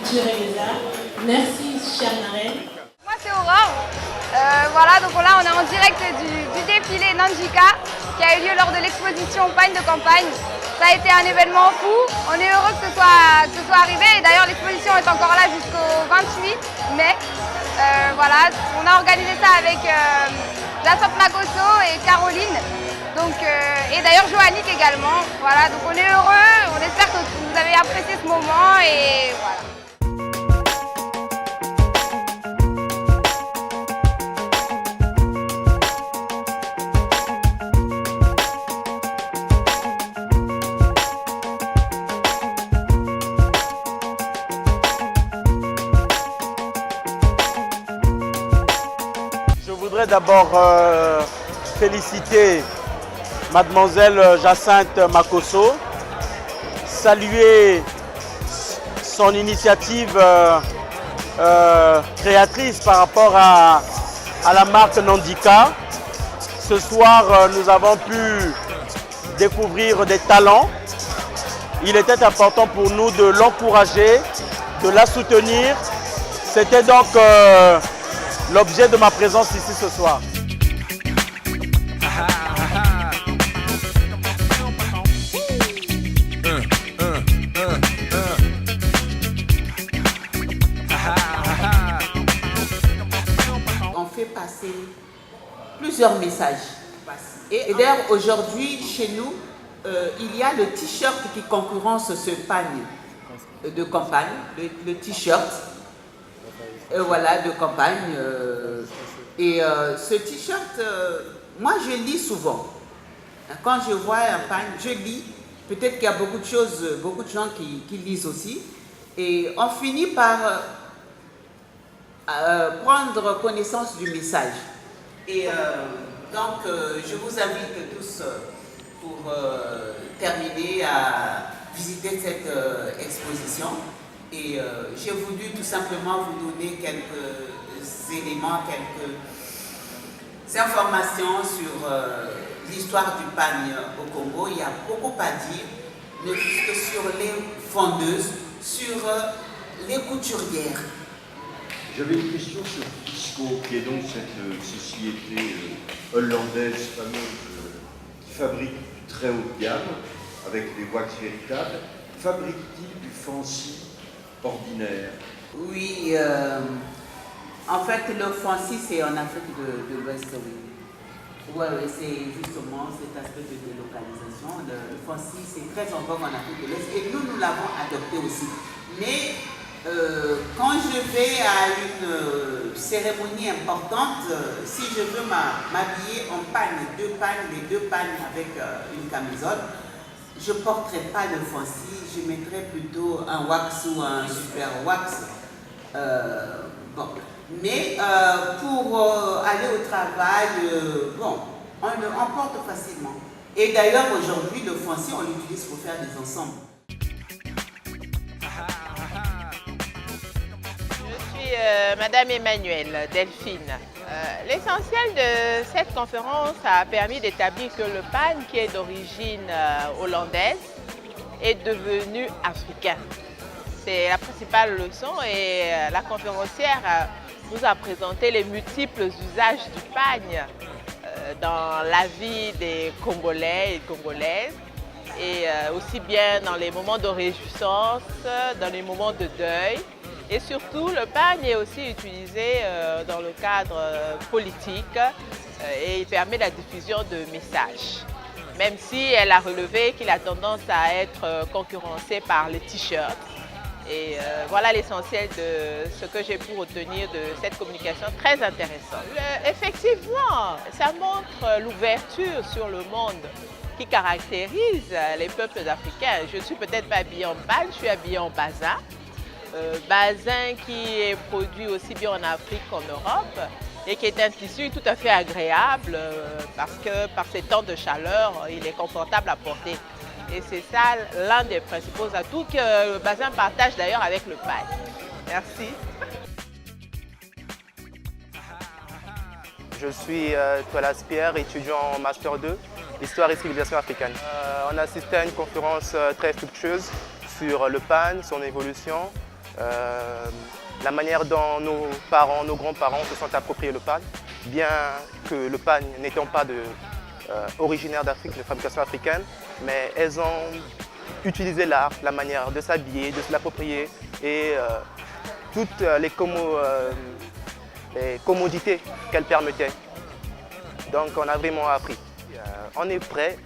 culture et les arts. Merci, chère Naren. Moi, c'est Aurore. Voilà, donc là, on est en direct du défilé Nanjika qui a eu lieu lors de l'exposition Pagne de campagne. Ça a été un événement fou. On est heureux que ce soit arrivé. Et d'ailleurs, l'exposition est encore là jusqu'au 28 mai. Voilà, on a organisé ça avec Jassop Makosso et Caroline. Donc, et d'ailleurs Joannick également. Voilà, donc on est heureux. On espère que vous avez apprécié ce moment et voilà. Je voudrais d'abord féliciter Mademoiselle Jacinthe Makosso, saluer son initiative créatrice par rapport à la marque Nandika. Ce soir, nous avons pu découvrir des talents. Il était important pour nous de l'encourager, de la soutenir. C'était donc l'objet de ma présence ici ce soir. On fait passer plusieurs messages. Et d'ailleurs, aujourd'hui, chez nous, il y a le t-shirt qui concurrence ce pagne de campagne, le t-shirt. Voilà, de campagne. Ce t-shirt, moi je lis souvent. Quand je vois un pagne, je lis. Peut-être qu'il y a beaucoup de choses, beaucoup de gens qui lisent aussi. Et on finit par prendre connaissance du message. Et donc, je vous invite tous pour terminer à visiter cette exposition. Et j'ai voulu tout simplement vous donner quelques éléments, quelques informations sur l'histoire du pagne au Congo. Il y a beaucoup à dire, ne fût-ce que sur les fondeuses, sur les couturières. J'avais une question sur Fisco, qui est donc cette société hollandaise fameuse qui fabrique du très haut de gamme, avec des wax véritables. Fabrique-t-il du fancy ordinaire? Oui, en fait, le fancy, c'est en Afrique de l'Ouest, oui. Oui, c'est justement cet aspect de délocalisation. Le fancy, c'est très en vogue en Afrique de l'Ouest et nous l'avons adopté aussi. Mais quand je vais à une cérémonie importante, si je veux m'habiller en pagne, les deux pagnes avec une camisole, je ne porterai pas le fancy, je mettrai plutôt un wax ou un super wax. Bon. Mais pour aller au travail, bon, on le porte facilement. Et d'ailleurs, aujourd'hui, le fancy, on l'utilise pour faire des ensembles. Je suis Madame Emmanuelle Delphine. L'essentiel de cette conférence a permis d'établir que le pagne, qui est d'origine hollandaise, est devenu africain. C'est la principale leçon et la conférencière nous a présenté les multiples usages du pagne dans la vie des Congolais et Congolaises et aussi bien dans les moments de réjouissance, dans les moments de deuil. Et surtout, le pagne est aussi utilisé dans le cadre politique et il permet la diffusion de messages. Même si elle a relevé qu'il a tendance à être concurrencé par les t-shirts. Et voilà l'essentiel de ce que j'ai pu retenir de cette communication très intéressante. Effectivement, ça montre l'ouverture sur le monde qui caractérise les peuples africains. Je ne suis peut-être pas habillée en pagne, je suis habillée en bazin. Bazin qui est produit aussi bien en Afrique qu'en Europe et qui est un tissu tout à fait agréable parce que par ces temps de chaleur, il est confortable à porter. Et c'est ça l'un des principaux atouts que le bazin partage d'ailleurs avec le pagne. Merci. Je suis Toilas Pierre, étudiant en Master 2, Histoire et civilisation africaine. On assistait à une conférence très fructueuse sur le pagne, son évolution, la manière dont nos parents, nos grands-parents se sont appropriés le pagne, bien que le pagne n'étant pas originaire d'Afrique, de fabrication africaine, mais elles ont utilisé l'art, la manière de s'habiller, de se l'approprier et toutes les commodités qu'elles permettaient. Donc on a vraiment appris. On est prêt,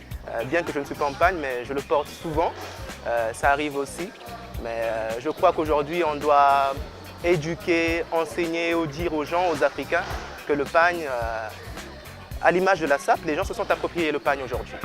bien que je ne suis pas en pagne, mais je le porte souvent, ça arrive aussi. Mais je crois qu'aujourd'hui on doit éduquer, enseigner ou dire aux gens, aux Africains, que le pagne, à l'image de la sape, les gens se sont appropriés le pagne aujourd'hui.